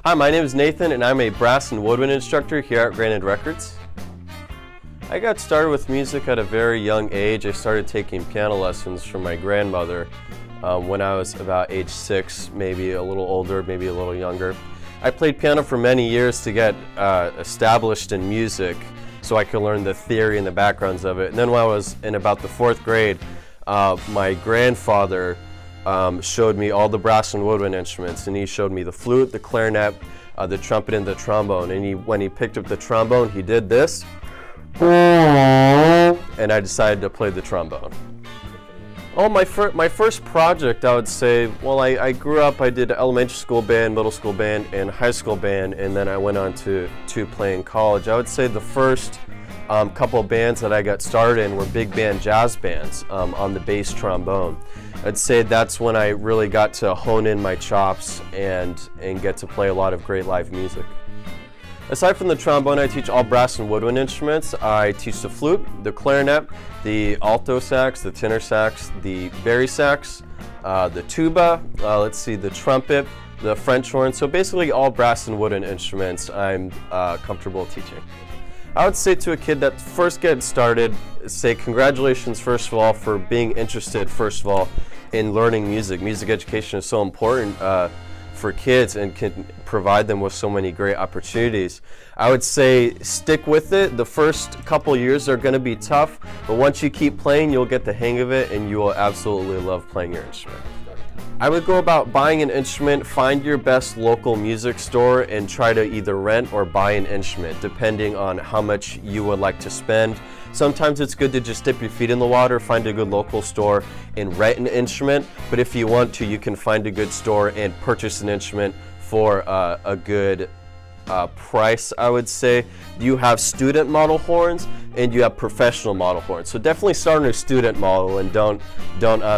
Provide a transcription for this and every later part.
Hi, my name is Nathan and I'm a brass and woodwind instructor here at Granite Records. I got started with music at a very young age. I started taking piano lessons from my grandmother when I was about age 6, maybe a little older, maybe a little younger. I played piano for many years to get established in music so I could learn the theory and the backgrounds of it. And then when I was in about the 4th grade, my grandfather showed me all the brass and woodwind instruments, and he showed me the flute, the clarinet, the trumpet, and the trombone. And when he picked up the trombone, he did this, and I decided to play the trombone. Oh, my first project, I would say, well, I grew up, I did elementary school band, middle school band, and high school band, and then I went on to play in college. I would say the first couple of bands that I got started in were big band jazz bands on the bass trombone. I'd say that's when I really got to hone in my chops and get to play a lot of great live music. Aside from the trombone, I teach all brass and woodwind instruments. I teach the flute, the clarinet, the alto sax, the tenor sax, the bari sax, the tuba, the trumpet, the French horn. So basically all brass and woodwind instruments I'm comfortable teaching. I would say to a kid that first gets started, say congratulations first of all for being interested first of all in learning music. Music education is so important for kids and can provide them with so many great opportunities. I would say stick with it. The first couple years are going to be tough, but once you keep playing, you'll get the hang of it and you will absolutely love playing your instrument. I would go about buying an instrument, find your best local music store and try to either rent or buy an instrument depending on how much you would like to spend. Sometimes it's good to just dip your feet in the water, find a good local store and rent an instrument, but if you want to, you can find a good store and purchase an instrument for a good price, I would say. You have student model horns and you have professional model horns. So definitely start on a student model and don't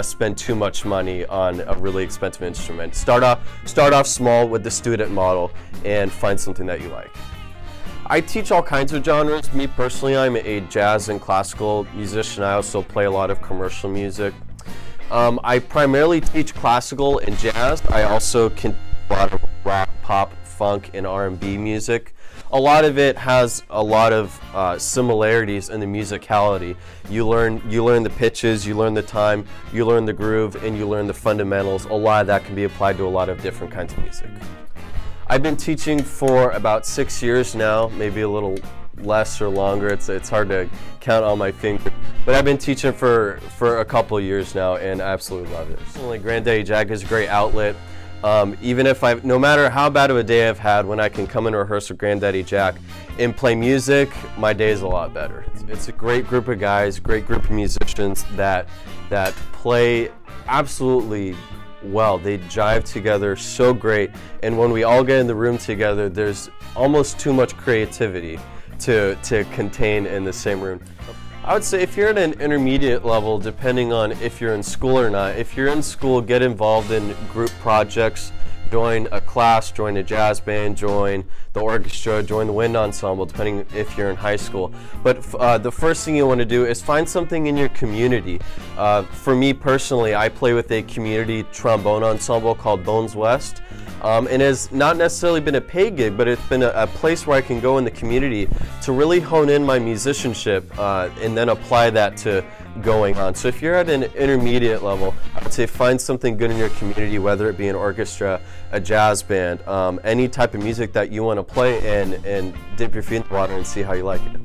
spend too much money on a really expensive instrument. Start off small with the student model and find something that you like. I teach all kinds of genres. Me personally, I'm a jazz and classical musician. I also play a lot of commercial music. I primarily teach classical and jazz. I also can a lot of rock, pop, funk, and R&B music. A lot of it has a lot of similarities in the musicality. You learn the pitches, you learn the time, you learn the groove, and you learn the fundamentals. A lot of that can be applied to a lot of different kinds of music. I've been teaching for about 6 years now, maybe a little less or longer. It's hard to count on my fingers, but I've been teaching for a couple years now, and I absolutely love it. Personally, Granddaddy Jack is a great outlet. Even if no matter how bad of a day I've had, when I can come and rehearse with Granddaddy Jack and play music, my day is a lot better. It's a great group of guys, great group of musicians that play absolutely well. They jive together so great, and when we all get in the room together, there's almost too much creativity to contain in the same room. I would say if you're at an intermediate level, depending on if you're in school or not, if you're in school, get involved in group projects, join a class, join a jazz band, join the orchestra, join the wind ensemble, depending if you're in high school. But the first thing you want to do is find something in your community. For me personally, I play with a community trombone ensemble called Bones West. It has not necessarily been a paid gig, but it's been a place where I can go in the community to really hone in my musicianship and then apply that to going on. So if you're at an intermediate level, I would say find something good in your community, whether it be an orchestra, a jazz band, any type of music that you want to play and dip your feet in the water and see how you like it.